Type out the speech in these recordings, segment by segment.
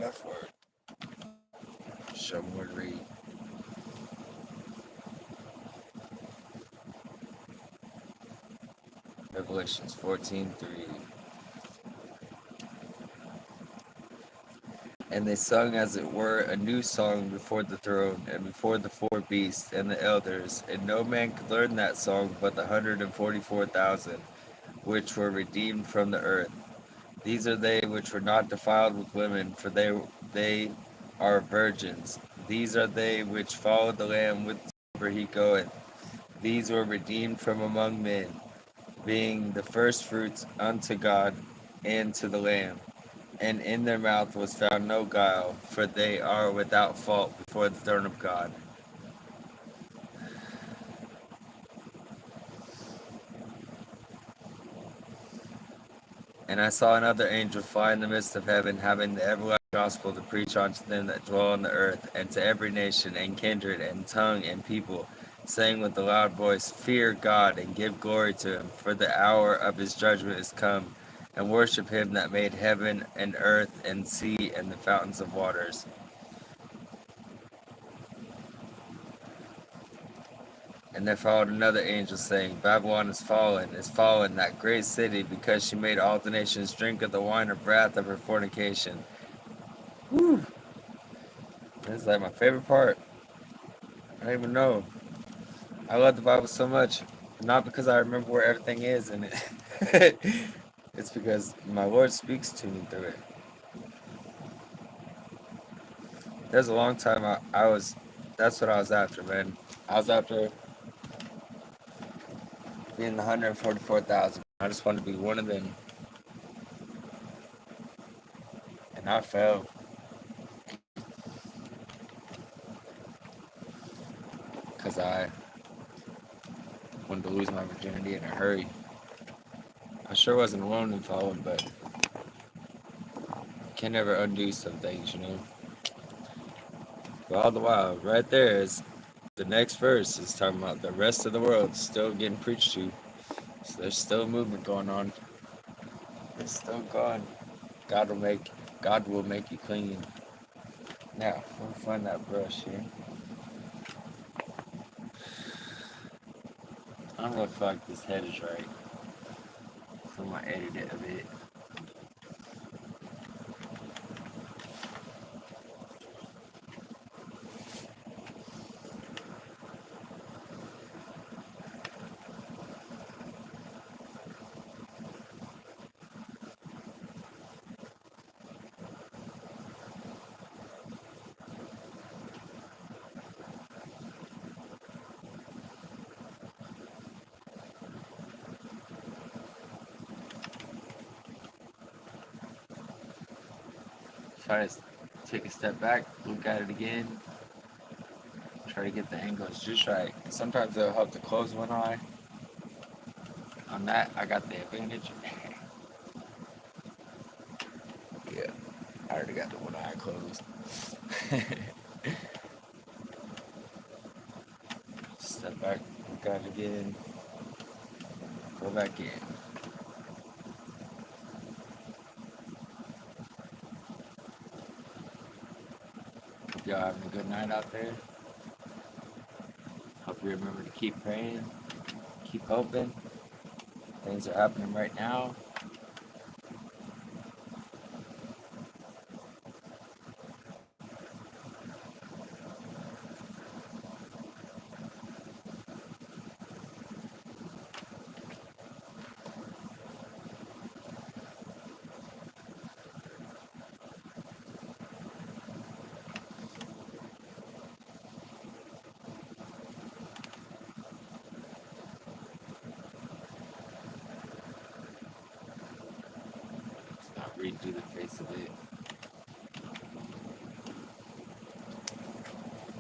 F word. Show me where to read. Revelations 14:3. And they sung as it were a new song before the throne, and before the four beasts and the elders, and no man could learn that song but the 144,000, which were redeemed from the earth. These are they which were not defiled with women, for they are virgins. These are they which followed the Lamb whithersoever he goeth. These were redeemed from among men, being the firstfruits unto God and to the Lamb. And in their mouth was found no guile, for they are without fault before the throne of God. And I saw another angel fly in the midst of heaven, having the everlasting gospel to preach unto them that dwell on the earth, and to every nation, and kindred, and tongue, and people, saying with a loud voice, Fear God, and give glory to him, for the hour of his judgment is come, and worship him that made heaven, and earth, and sea, and the fountains of waters. And there followed another angel, saying, Babylon is fallen, that great city, because she made all the nations drink of the wine of wrath of her fornication. Whew. This is like my favorite part. I don't even know. I love the Bible so much. Not because I remember where everything is in it. It's because my Lord speaks to me through it. There's a long time that's what I was after, man. I was after being the 144,000. I just wanted to be one of them. And I fell. Because I wanted to lose my virginity in a hurry. I sure wasn't alone in falling, but you can never undo some things, you know? But all the while, right there is the next verse is talking about the rest of the world still getting preached to. So there's still a movement going on. It's still going. God will make you clean. Now, we'll find that brush here. I don't know if like this head is right. So I'm gonna edit it a bit. Try to take a step back, look at it again, try to get the angles just right. Sometimes it'll help to close one eye. On that, I got the advantage. Yeah, I already got the one eye closed. Step back, look at it again, go back in. Hope y'all having a good night out there. Hope you remember to keep praying, keep hoping. Things are happening right now. Let's not redo the face of it.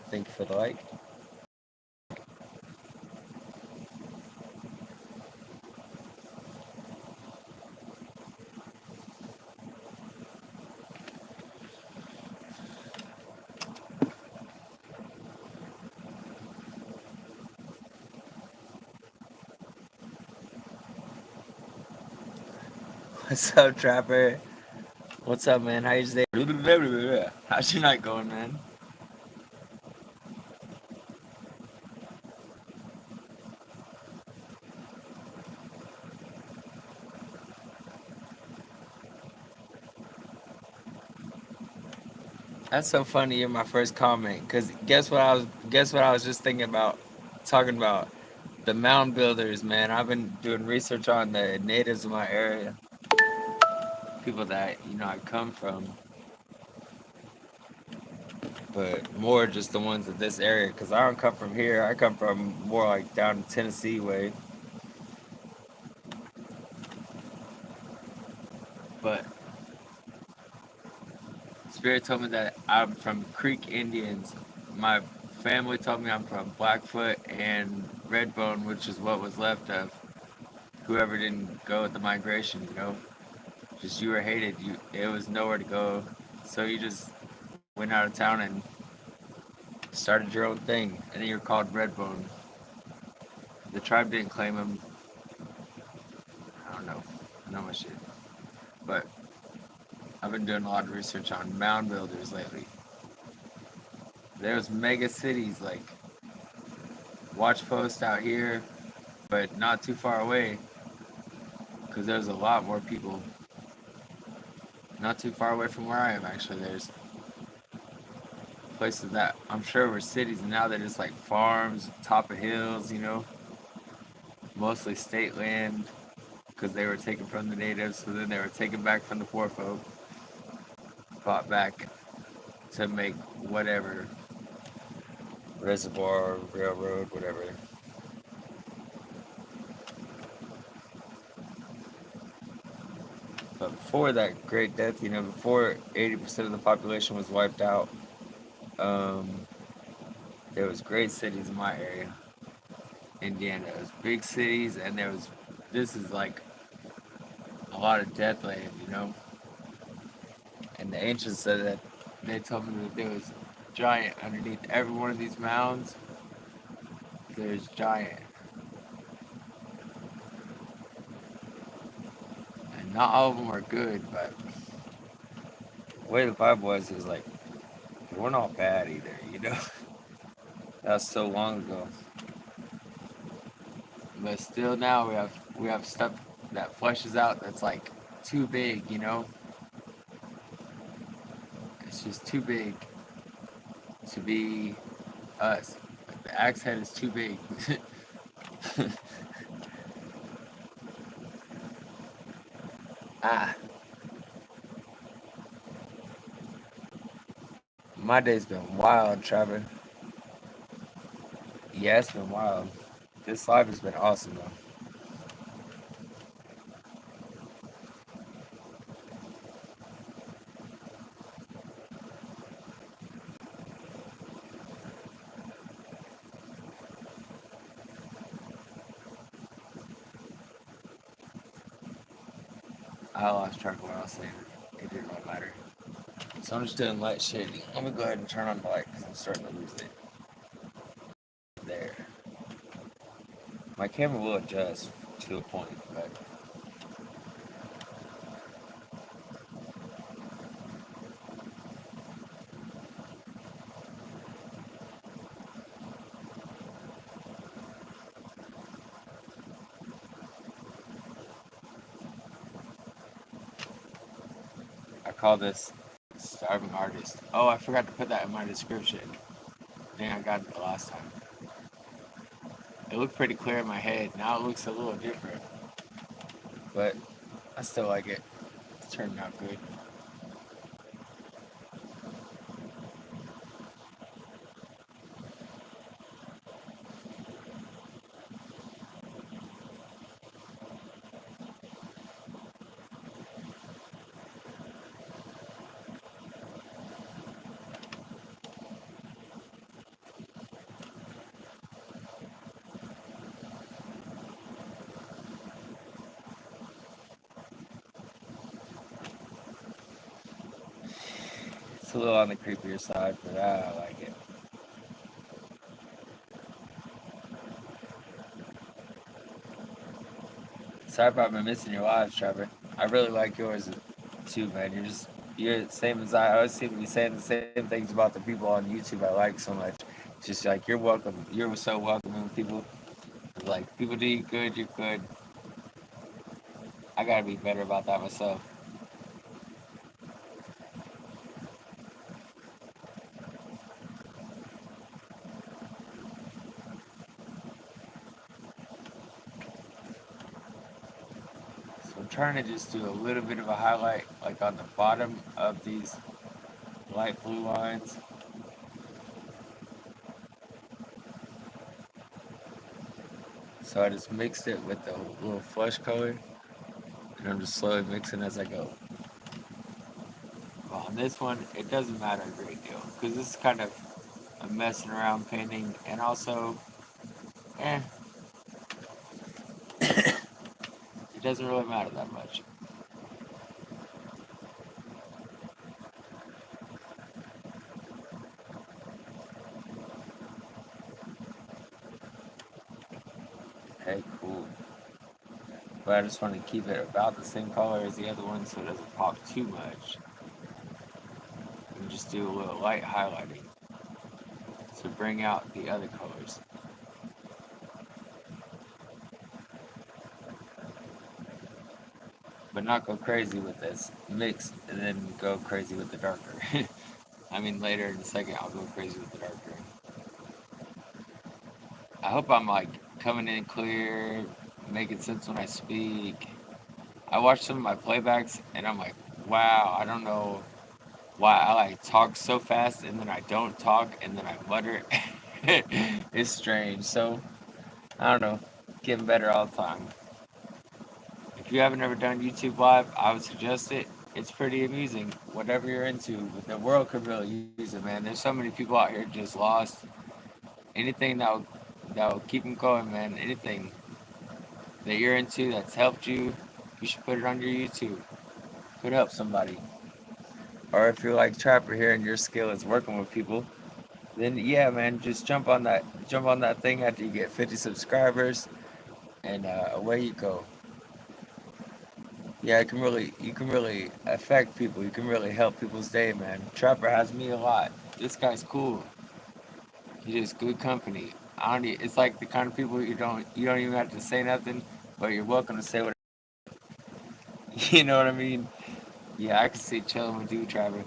Thank you for the like. What's up, Trapper? What's up, man? How's your day? How's your night going, man? That's so funny. You're my first comment, cause guess what I was just thinking about, talking about the mound builders, man. I've been doing research on the natives of my area, people that I come from, but more just the ones of this area, cause I don't come from here. I come from more like down Tennessee way, but Spirit told me that I'm from Creek Indians. My family told me I'm from Blackfoot and Redbone, which is what was left of whoever didn't go with the migration. Just you were hated. It was nowhere to go, so you just went out of town and started your own thing, and then you're called Redbone. The tribe didn't claim him. I don't know. I know my shit, but I've been doing a lot of research on mound builders lately. There's mega cities like Watch Post out here, but not too far away, because there's a lot more people. Not too far away from where I am, actually. There's places that I'm sure were cities, and now they're just like farms, top of hills, mostly state land, because they were taken from the natives, so then they were taken back from the poor folk, brought back to make whatever reservoir, railroad, whatever. But before that Great Death, before 80% of the population was wiped out, um, there was great cities in my area, Indiana. There was big cities, and this is like a lot of death land. And the ancients said that they told me that there was giant underneath every one of these mounds. There's giant, and not all of them are good, but the way the Bible was, it was like they weren't all bad either. That was so long ago. But still, now we have stuff that flushes out that's like too big. It's just too big to be us. Like the axe head is too big. ah, my day's been wild, Trevor. Yeah, it's been wild. This life has been awesome though. I lost track of what I was saying. It didn't really matter. So I'm just doing light shading. Let me go ahead and turn on the light because I'm starting to lose it. There. My camera will adjust to a point, but I call this starving artist. Oh, I forgot to put that in my description. I think I got it the last time. It looked pretty clear in my head. Now it looks a little different, but I still like it. It's turning out good. It's a little on the creepier side, but I like it. Sorry about me missing your lives, Trevor. I really like yours too, man. You're just you're the same as I always seem to be saying the same things about the people on YouTube I like so much. Just like you're welcome. You're so welcoming people. Like people do you good, you're good. I gotta be better about that myself. So I'm trying to just do a little bit of a highlight like on the bottom of these light blue lines. So I just mixed it with the little flesh color and I'm just slowly mixing as I go. Well, on this one, it doesn't matter a great deal because this is kind of a messing around painting and also, eh, it doesn't really matter that much. Okay, cool. But I just want to keep it about the same color as the other one so it doesn't pop too much. And just do a little light highlighting to bring out the other colors. But not go crazy with this. Mix and then go crazy with the darker. I mean, later in a second, I'll go crazy with the darker. I hope I'm like coming in clear, making sense when I speak. I watch some of my playbacks and I'm like, wow, I don't know why I like talk so fast and then I don't talk and then I mutter. It's strange. So I don't know, getting better all the time. If you haven't ever done YouTube Live, I would suggest it. It's pretty amusing. Whatever you're into, the world could really use it, man. There's so many people out here just lost. Anything that will keep them going, man. Anything that you're into that's helped you, you should put it on your YouTube. Could help somebody. Or if you're like Trapper here and your skill is working with people, then yeah, man, just jump on that thing after you get 50 subscribers, and away you go. Yeah, you can really affect people. You can really help people's day, man. Trapper has me a lot. This guy's cool. He's just good company. I don't. It's like the kind of people you don't even have to say nothing, but you're welcome to say what. You know what I mean? Yeah, I can see chilling with you, Trapper.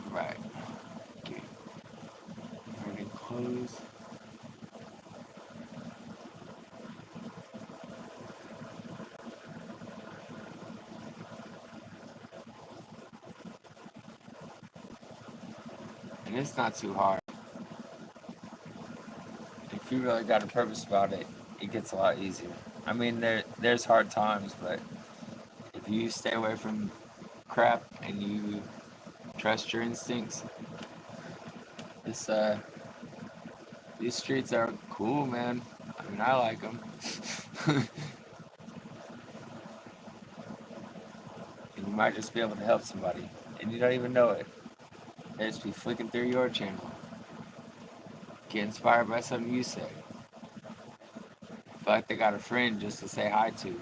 Right. Okay. Ready to close. And it's not too hard. If you really got a purpose about it, it gets a lot easier. I mean, there's hard times, but if you stay away from crap and you trust your instincts, this these streets are cool, man. I mean, I like them. And you might just be able to help somebody, and you don't even know it. They just be flicking through your channel, get inspired by something you say. Feel like they got a friend just to say hi to.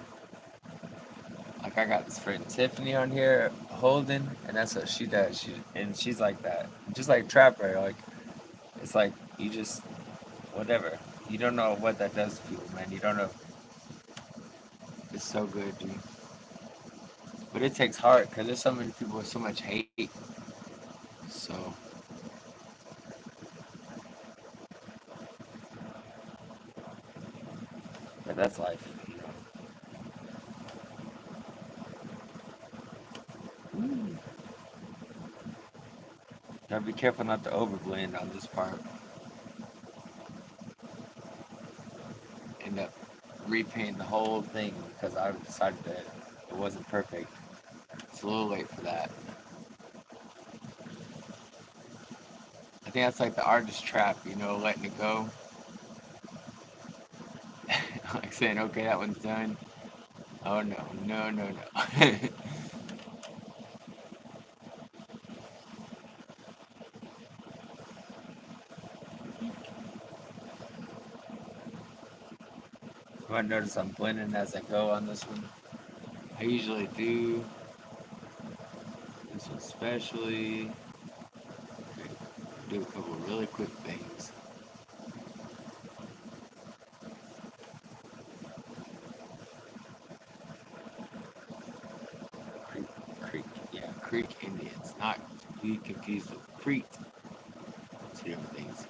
Like I got this friend Tiffany on here, Holden, and that's what she does. She's like that, just like Trapper. Like it's like you just whatever. You don't know what that does to people, man. You don't know. It's so good, dude. But it takes heart because there's so many people with so much hate. So, but that's life. Gotta be careful not to overblend on this part. End up repainting the whole thing because I decided that it wasn't perfect. It's a little late for that. I think that's like the artist trap, you know, letting it go. Like saying, okay, that one's done. Oh no, no, no, no. I notice I'm blending as I go on this one. I usually do. This one especially. Do a couple really quick things. Creek, Creek, yeah, Creek Indians, not to be confused with Crete. Two different things.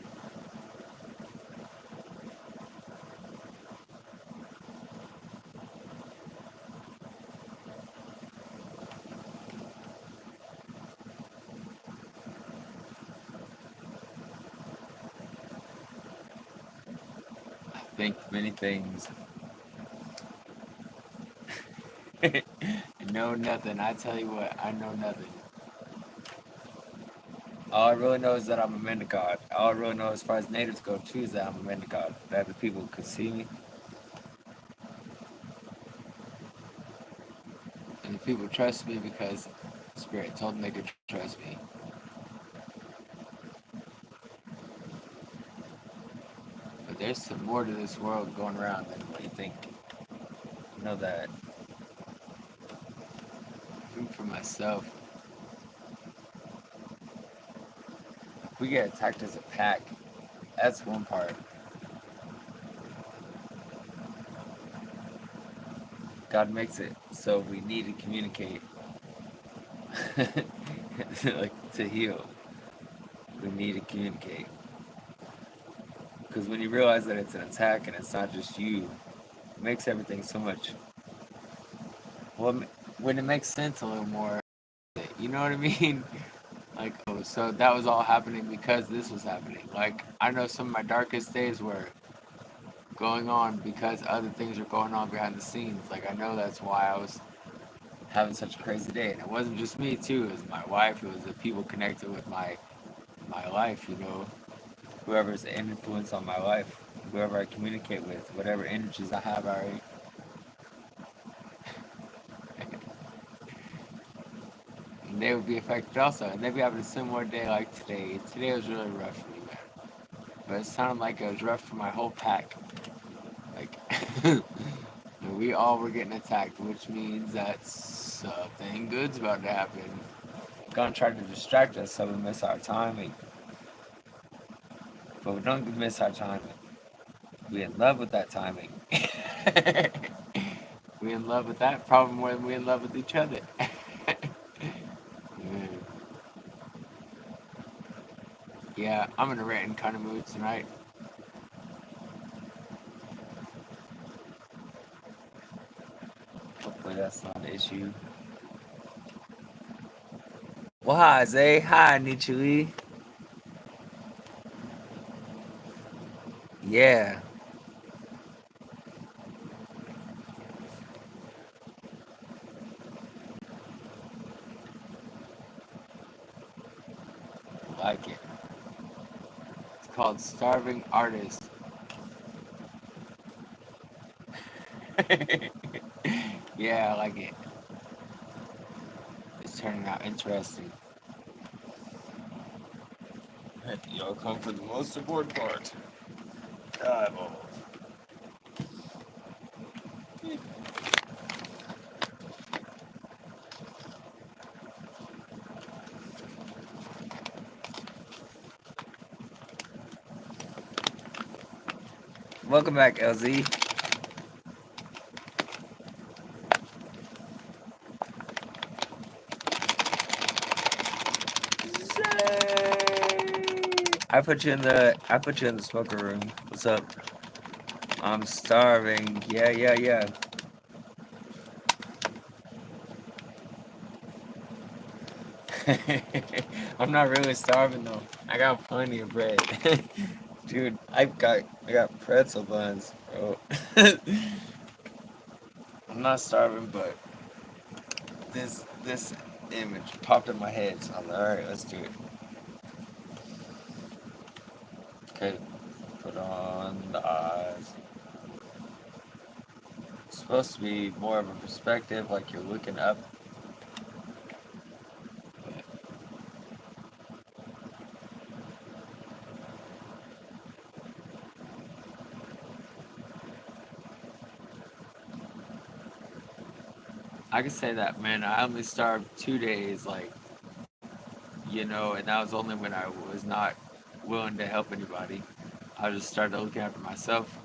I think many things. Know nothing. I tell you what, I know nothing. All I really know is that I'm a Mendicant. All I really know as far as natives go too is that I'm a Mendicant. That the people could see me. And the people trust me because Spirit told them they could trust me. But there's some more to this world going around than what you think. You know that. Food for myself. If we get attacked as a pack, that's one part. God makes it so we need to communicate. Like to heal, we need to communicate. Because when you realize that it's an attack and it's not just you, it makes everything so much. Well, when it makes sense a little more, you know what I mean? Like, oh, so that was all happening because this was happening. Like, I know some of my darkest days were going on because other things were going on behind the scenes. Like, I know that's why I was having such a crazy day. And it wasn't just me, too. It was my wife. It was the people connected with my life, you know. Whoever's an influence on my life, whoever I communicate with, whatever energies I have already. And they would be affected also. And they'd be having a similar day like today. Today was really rough for me, man. But it sounded like it was rough for my whole pack. Like, we all were getting attacked, which means that something good's about to happen. Gonna try to distract us so we miss our timing. But we don't miss our timing. We in love with that timing. We in love with that problem more than we in love with each other. Yeah, I'm in a ranting kind of mood tonight. Hopefully that's not an issue. Well, hi, Zay. Hi, Nichui. Yeah. I like it. It's called Starving Artist. Yeah, I like it. It's turning out interesting. Y'all come for the most important part. Eyeballs. Welcome back, LZ. I put you in the smoker room. What's up? I'm starving. Yeah, yeah, yeah. I'm not really starving though. I got plenty of bread. Dude, I got pretzel buns, bro. I'm not starving, but this image popped in my head, so I'm like, alright, let's do it. Okay, put on the eyes. It's supposed to be more of a perspective, like you're looking up. I can say that, man. I only starved 2 days. Like, and that was only when I was not willing to help anybody. I just started looking after myself,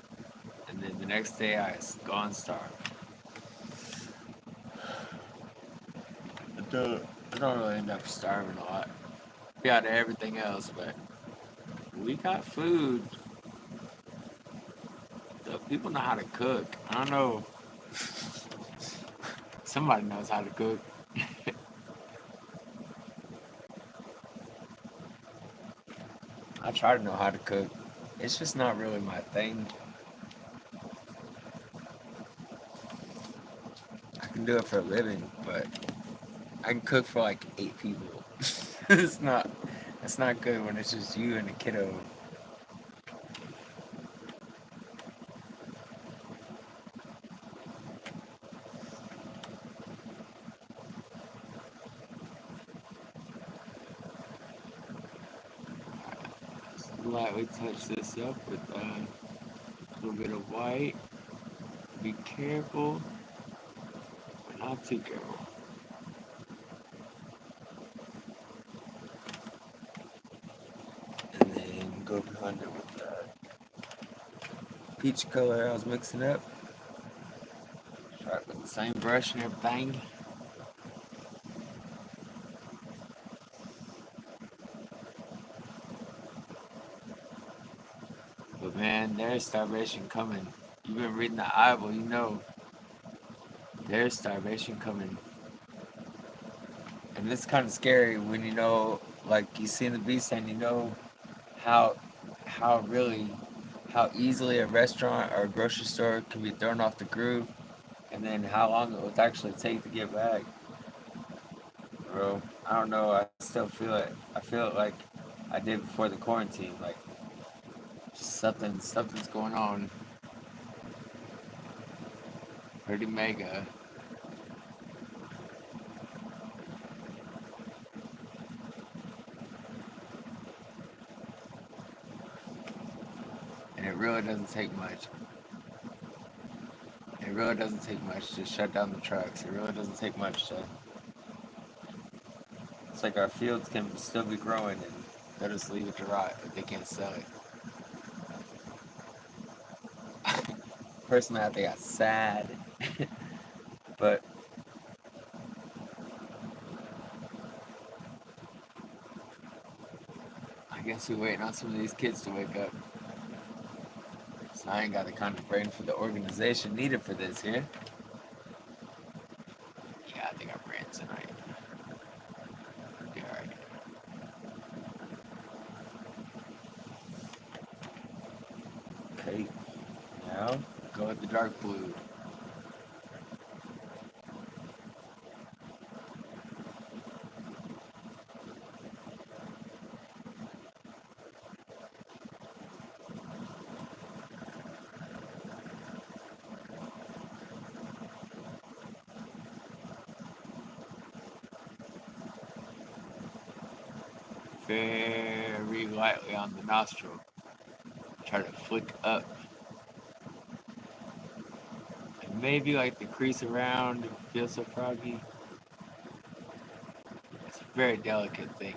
and then the next day gone starved. I don't really end up starving a lot. We got everything else, but we got food. So people know how to cook. I don't know. Somebody knows how to cook. I try to know how to cook. It's just not really my thing. I can do it for a living, but I can cook for like 8 people. it's not it's not good when it's just you and a kiddo. Lightly touch this up with a little bit of white. Be careful, but not too careful. And then go behind it with that peach color I was mixing up. Try it with the same brush and everything. But man, there's starvation coming. You've been reading the Bible, there's starvation coming. And it's kind of scary when like you see in the beast and how how really how easily a restaurant or a grocery store can be thrown off the groove, and then how long it would actually take to get back. Bro, I don't know. I still feel it. I feel it like I did before the quarantine. Like something's going on. Pretty mega. And it really doesn't take much. It really doesn't take much to shut down the trucks. It really doesn't take much to. It's like our fields can still be growing and they'll just leave it to rot if they can't sell it. Personally, I think that's sad. But I guess we're waiting on some of these kids to wake up. So I ain't got the kind of brain for the organization needed for this here. Yeah, I think I ran tonight. Yeah, alright. Okay, now go with the dark blue. Very lightly on the nostril. Try to flick up. And maybe like the crease around feels so froggy. It's a very delicate thing.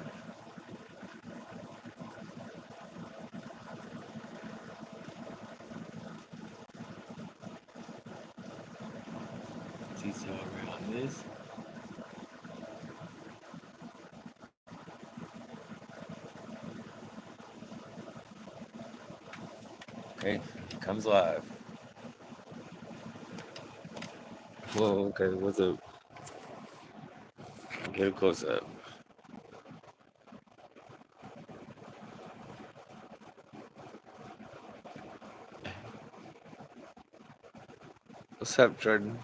Detail around this. Okay, comes live. Whoa, okay, what's up? Get a close up. What's up, Jordan?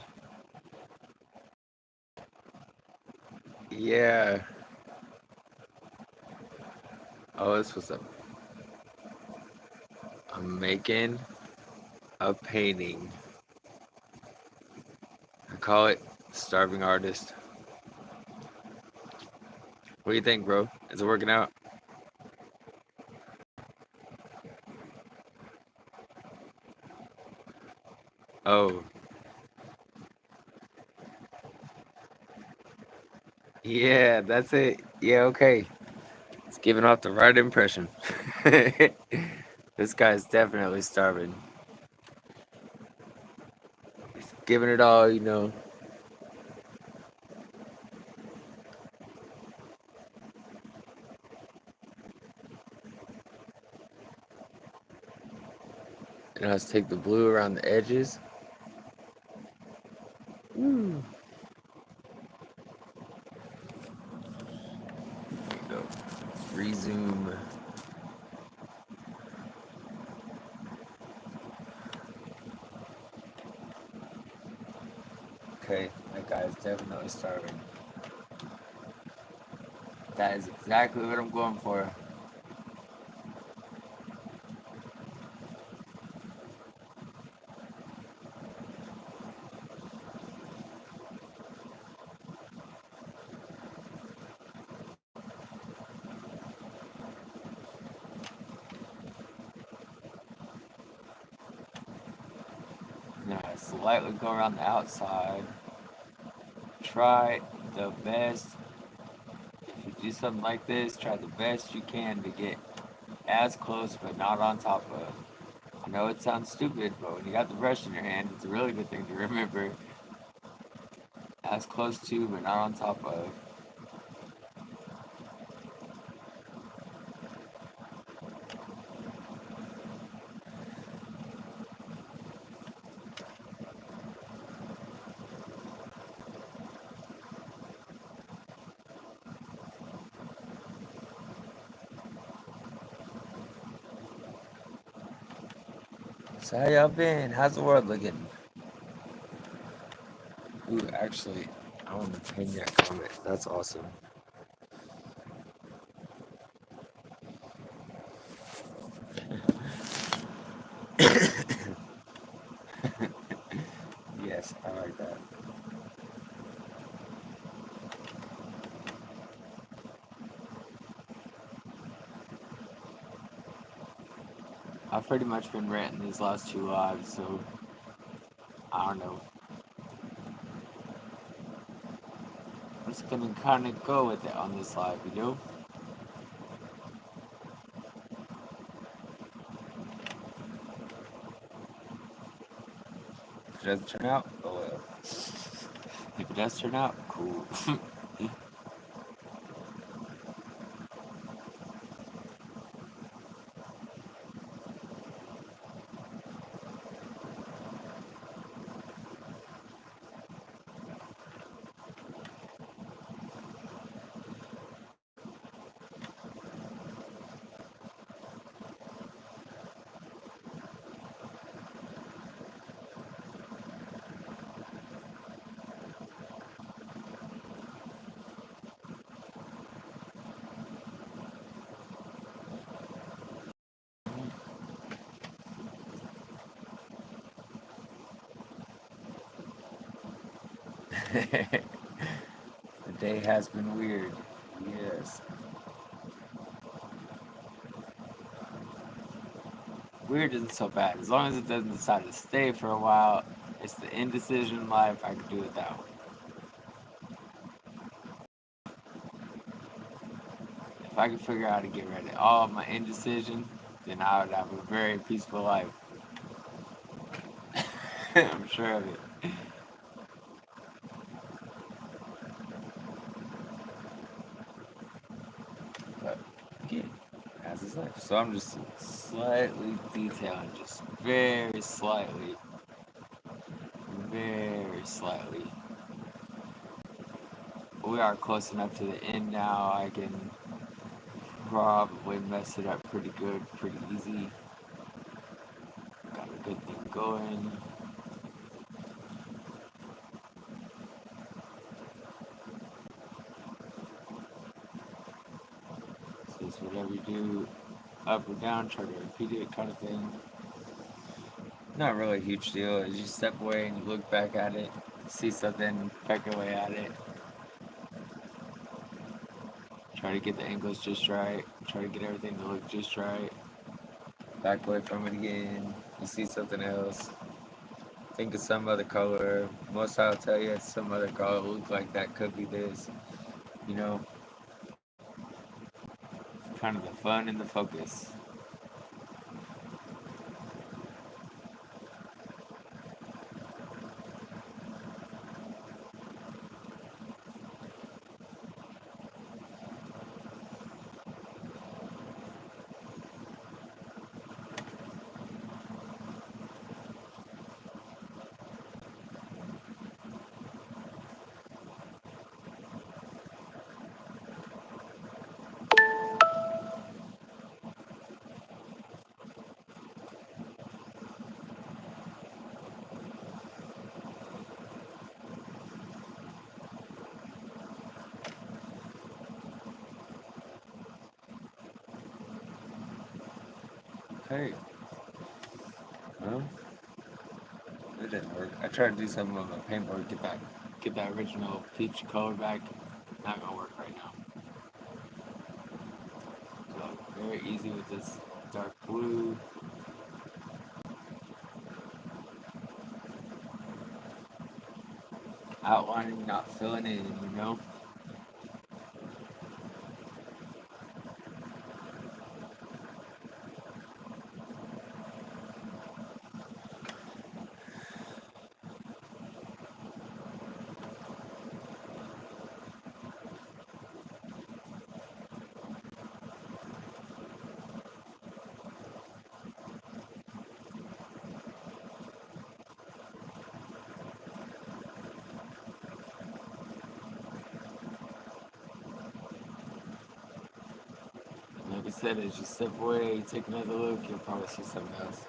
Yeah. Oh, this was up. I'm making a painting. I call it Starving Artist. What do you think, bro? Is it working out? Oh, yeah, that's it. Yeah, okay. It's giving off the right impression. This guy's definitely starving. He's giving it all, you know. And let's take the blue around the edges. Woo. There you go. Let's resume. Okay, that guy's definitely starving. That is exactly what I'm going for. I'm gonna slightly go around the outside. Try the best. If you do something like this, try the best you can to get as close but not on top of. I know it sounds stupid, but when you got the brush in your hand, it's a really good thing to remember. As close to but not on top of. So how y'all been? How's the world looking? Ooh, actually, I want to pin that comment. That's awesome. Yes, I like that. I've pretty much been ranting these last two lives, so I don't know. I'm just gonna kind of go with it on this live, you know? If it doesn't turn out, oh well. If it does turn out, cool. The day has been weird. Yes. Weird isn't so bad. As long as it doesn't decide to stay for a while, it's the indecision life. I could do it that way. If I could figure out how to get rid of all of my indecision, then I would have a very peaceful life. I'm sure of it. But again, as his life. So I'm just slightly detailing, just very slightly. Very slightly. We are close enough to the end now. I can probably mess it up pretty good, pretty easy. Got a good thing going. So it's whatever you do, up or down, try to repeat it kind of thing. Not really a huge deal. You just step away and you look back at it, see something, peck away at it. Try to get the angles just right. Try to get everything to look just right. Back away from it again. You see something else. Think of some other color. Most I'll tell you some other color look like that could be this. You know. kind of the fun and the focus. Okay. Well, it didn't work. I tried to do something on my paintboard. Get that original peach color back. Not gonna work right now. So very easy with this dark blue. Outlining, not filling in, you know? Like I said, as you step away, you take another look, you'll probably see something else.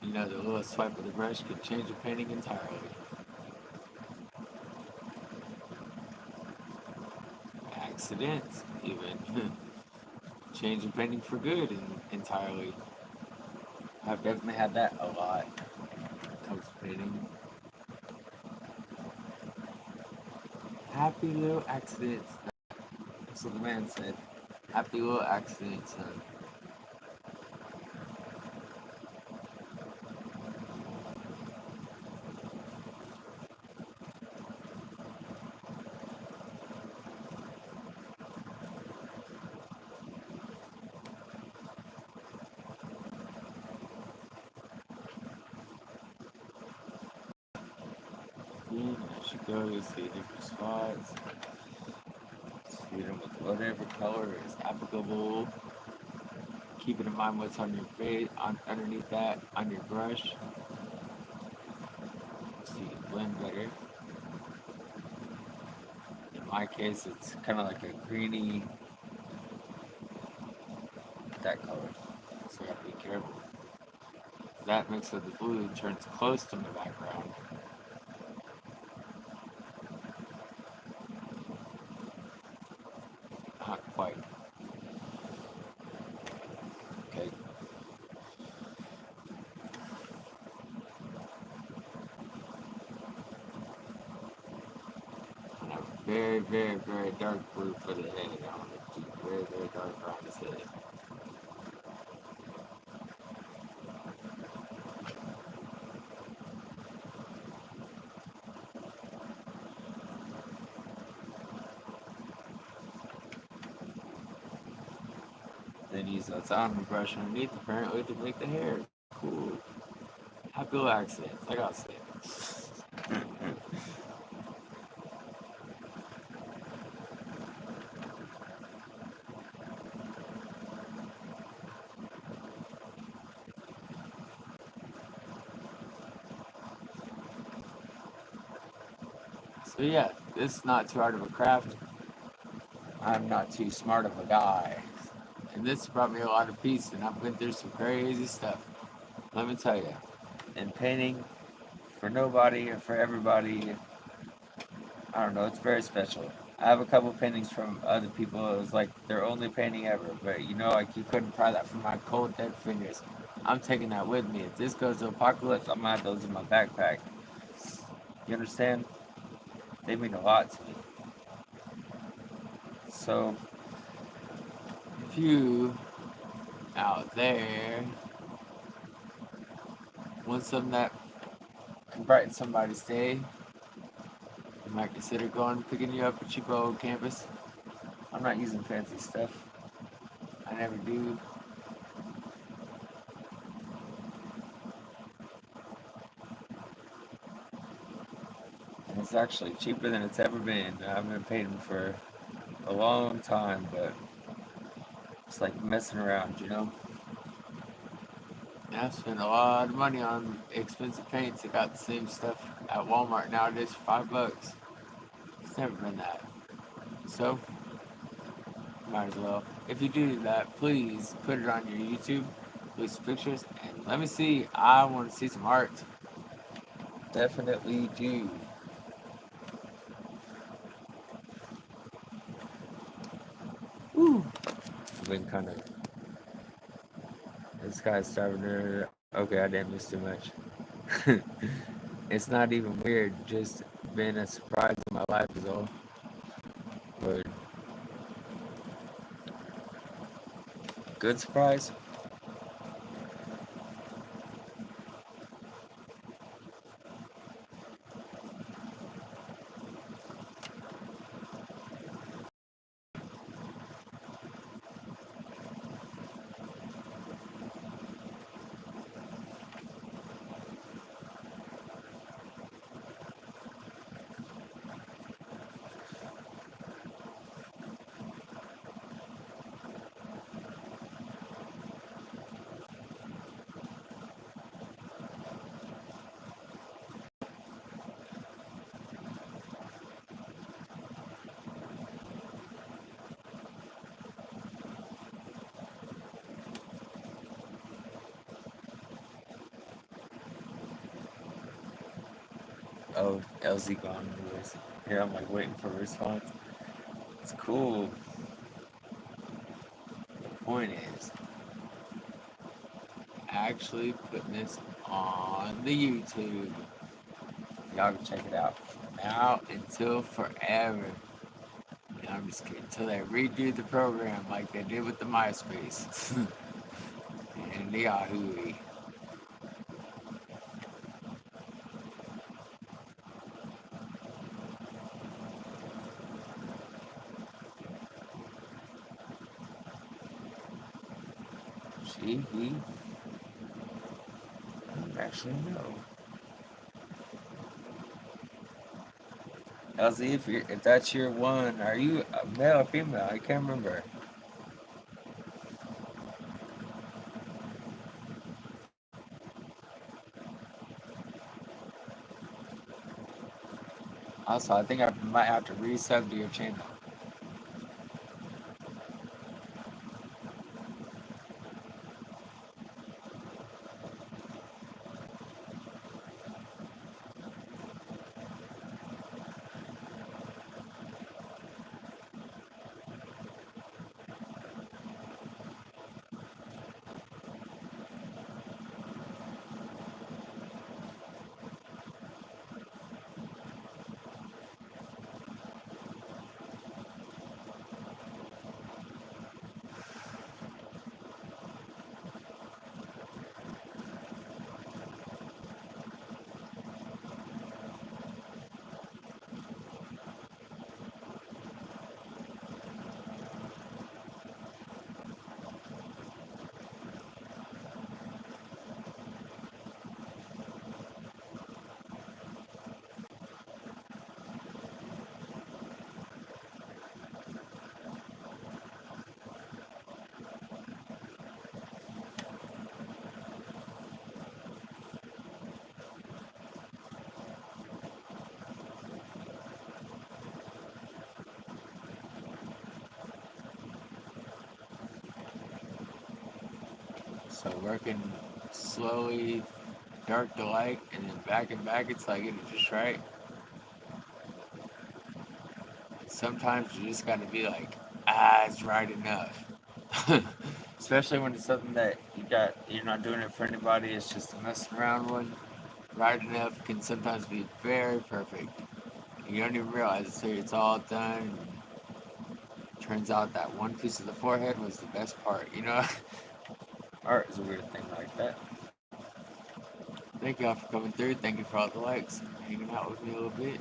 You know, the little swipe of the brush could change the painting entirely. Accidents, even. Change the painting for good entirely. I've definitely had that a lot when it comes to painting. Happy little accidents. That's what the man said. Happy little accidents, son. As you go, you'll see different spots. Treat them with whatever color is applicable. Keeping in mind what's on your base, underneath that, on your brush, so you can blend better. In my case, it's kind of like a greeny, that color. So you have to be careful. That mix of the blue turns close to the background. Not quite. Okay. And a very, very, very dark blue for the head. I want to keep very, very dark around his head. Then use that sound brush underneath apparently to make the hair. Cool. Happy little accidents. I gotta say it. So yeah, this is not too hard of a craft. I'm not too smart of a guy. And this brought me a lot of peace, and I've been through some crazy stuff. Let me tell you. And painting for nobody or for everybody, I don't know, it's very special. I have a couple paintings from other people. It was like their only painting ever, but you know, like you couldn't pry that from my cold dead fingers. I'm taking that with me. If this goes to apocalypse, I'm gonna have those in my backpack. You understand? They mean a lot to me. So, If you out there want something that can brighten somebody's day, you might consider going picking you up at Chico campus. I'm not using fancy stuff. I never do. And it's actually cheaper than it's ever been. I've been paying for a long time, but it's like messing around, you know? I've spent a lot of money on expensive paints. I got the same stuff at Walmart nowadays for $5. It's never been that. So, might as well. If you do that, please put it on your YouTube, please some pictures, and let me see. I want to see some art. Definitely do. Woo. I've been kind of. This guy's starving her. Okay, I didn't miss too much. It's not even weird, just been a surprise in my life is all. But good surprise. Oh, LZ gone anyways. Here I'm like waiting for a response. It's cool. The point is actually putting this on the YouTube. Y'all can check it out from now until forever. And I'm just kidding. Until they redo the program like they did with the MySpace and the Yahoo. She, he, I don't actually know. LZ, if that's your one, are you a male or female? I can't remember. Also, I think I might have to resub to your channel. So working slowly, dark to light, and then back and back, it's like it's just right. Sometimes you just gotta be like, it's right enough. Especially when it's something that you're not doing it for anybody, it's just a messing around one. Right enough can sometimes be very perfect. You don't even realize it, so it's all done. Turns out that one piece of the forehead was the best part, you know? Art is a weird thing like that. Thank y'all for coming through. Thank you for all the likes, hanging out with me a little bit.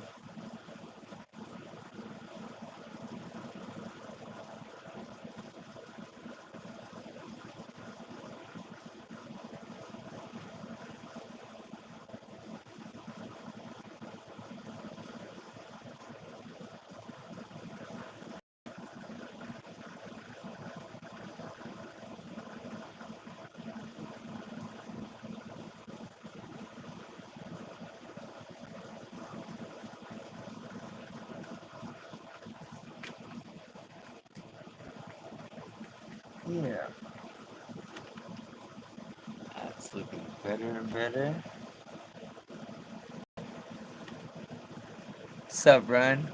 Yeah. That's looking better and better. What's up, Ryan?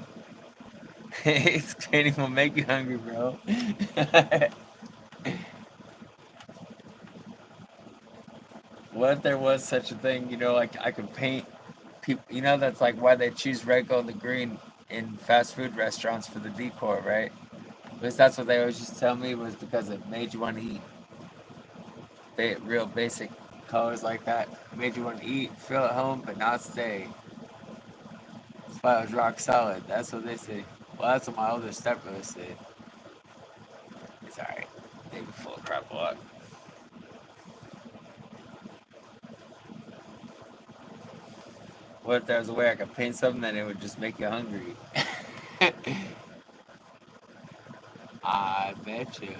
It's training will make you hungry, bro. What if there was such a thing, like I could paint people, that's like why they choose red, gold, and green in fast food restaurants for the decor, right? At least that's what they always used to tell me, was because it made you want to eat. Real basic colors like that made you want to eat, feel at home, but not stay. That's why it was rock solid. That's what they say. Well, that's what my older stepbrother said. It's alright. They be full of crap a lot. What if there was a way I could paint something that it would just make you hungry? I bet you.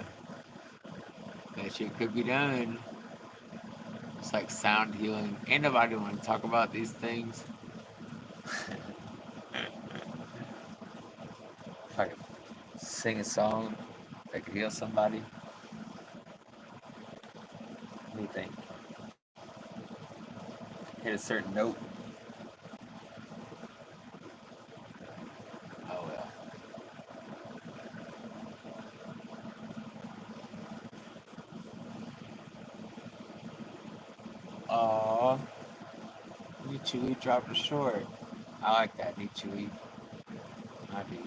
Bet you it could be done. It's like sound healing. Ain't nobody want to talk about these things. If I could sing a song that could heal somebody, what do you think? Hit a certain note. Oh well. Aw, Nichui dropped a short. I like that, Nichui. I do.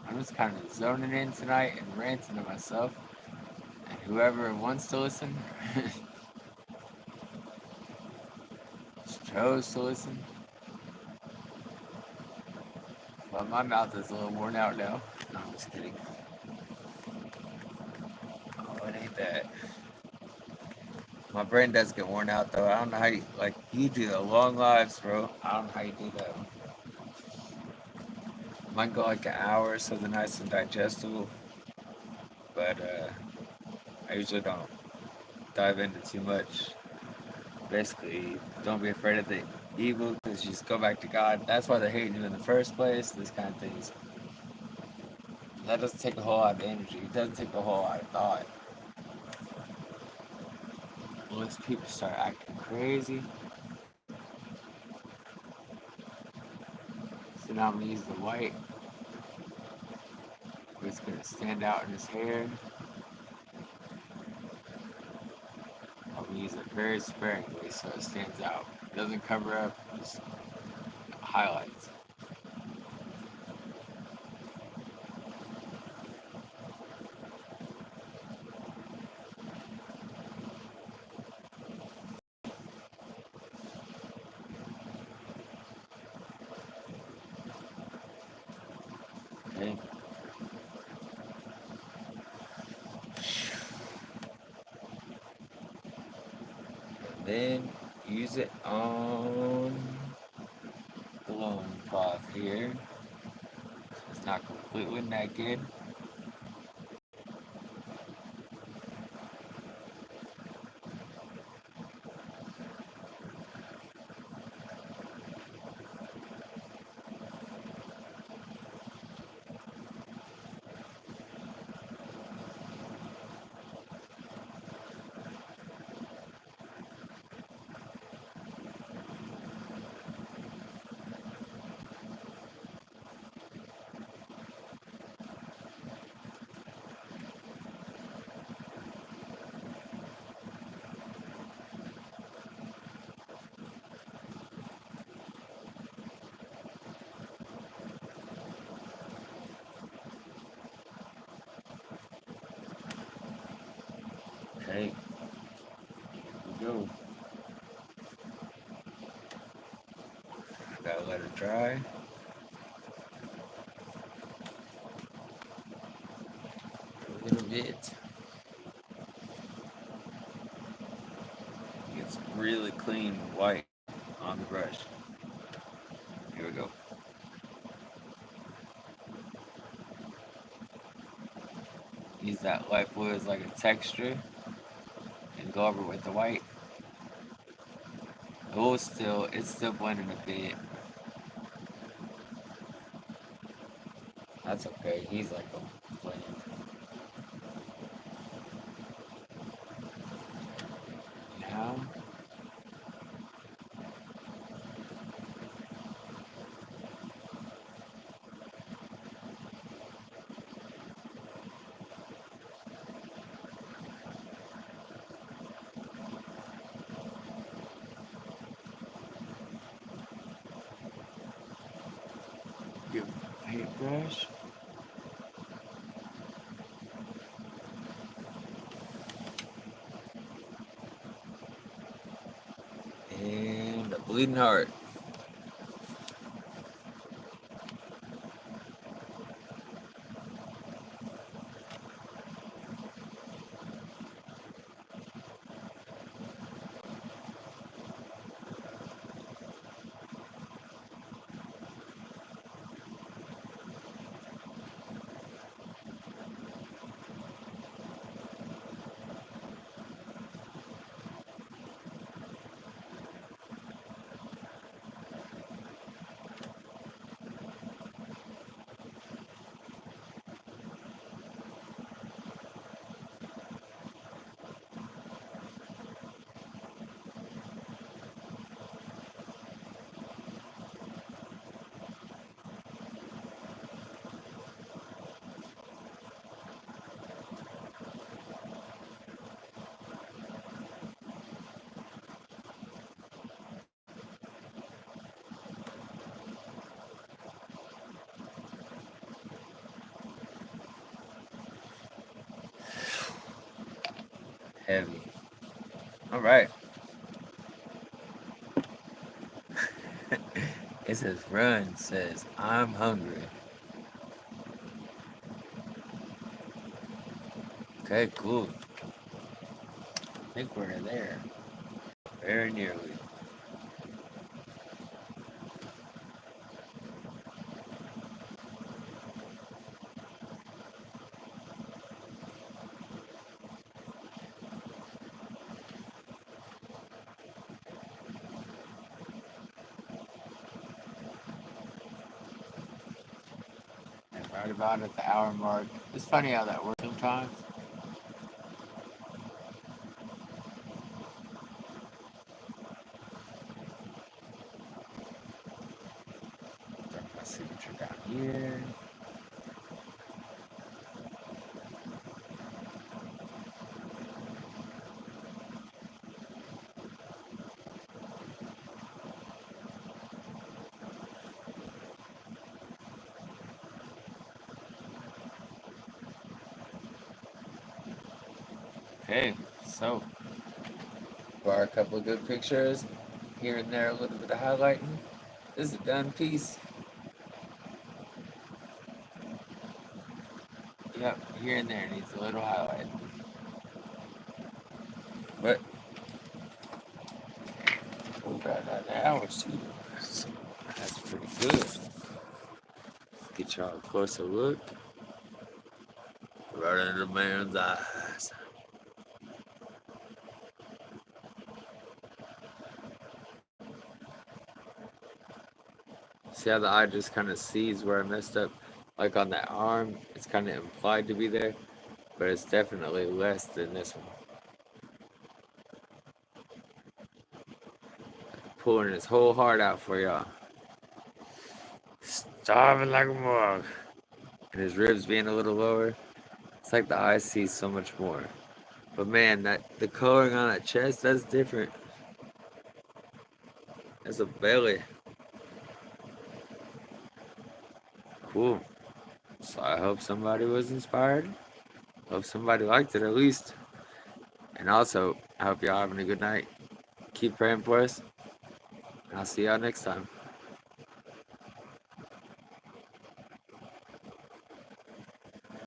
I'm just kind of zoning in tonight and ranting to myself. And whoever wants to listen, chose to listen. But my mouth is a little worn out now. No, I'm just kidding. Oh, it ain't that. My brain does get worn out though. I don't know how you, like, you do the long lives, bro. I don't know how you do that. Might go like an hour, so they're nice and digestible. But I usually don't dive into too much. Basically, don't be afraid of the evil, because you just go back to God. That's why they're hating you in the first place. This kind of things. That doesn't take a whole lot of energy. It doesn't take a whole lot of thought. Once people start acting crazy, so now I'm gonna use the white. It's gonna stand out in his hair. I'm gonna use it very sparingly so it stands out. It doesn't cover up, just highlights. Okay. Then use it on the loincloth here. It's not completely naked. Hey, we go. Gotta let it dry. A little bit. It's really clean white on the brush. Here we go. Use that light blue as like a texture and go over with the white. It's still blending a bit. That's okay. He's like a blend. Now, give a paintbrush. And a bleeding heart. Heavy. All right. It says run. Says I'm hungry. Okay, cool. I think we're there. Very nearly. And right about at the hour mark. It's funny how that works sometimes. Drop my signature down here. Okay, so bar a couple of good pictures. Here and there, a little bit of highlighting. This is a done piece. Yep, here and there needs a little highlight. But we got another hour too. So that's pretty good. Get y'all a closer look. Right in the man's eyes. See how the eye just kind of sees where I messed up? Like on that arm, it's kind of implied to be there, but it's definitely less than this one. Pulling his whole heart out for y'all. Starving like a mug. And his ribs being a little lower. It's like the eye sees so much more. But man, that the coloring on that chest, that's different. That's a belly. Cool. So I hope somebody was inspired. Hope somebody liked it at least. And also, I hope y'all having a good night. Keep praying for us. And I'll see y'all next time.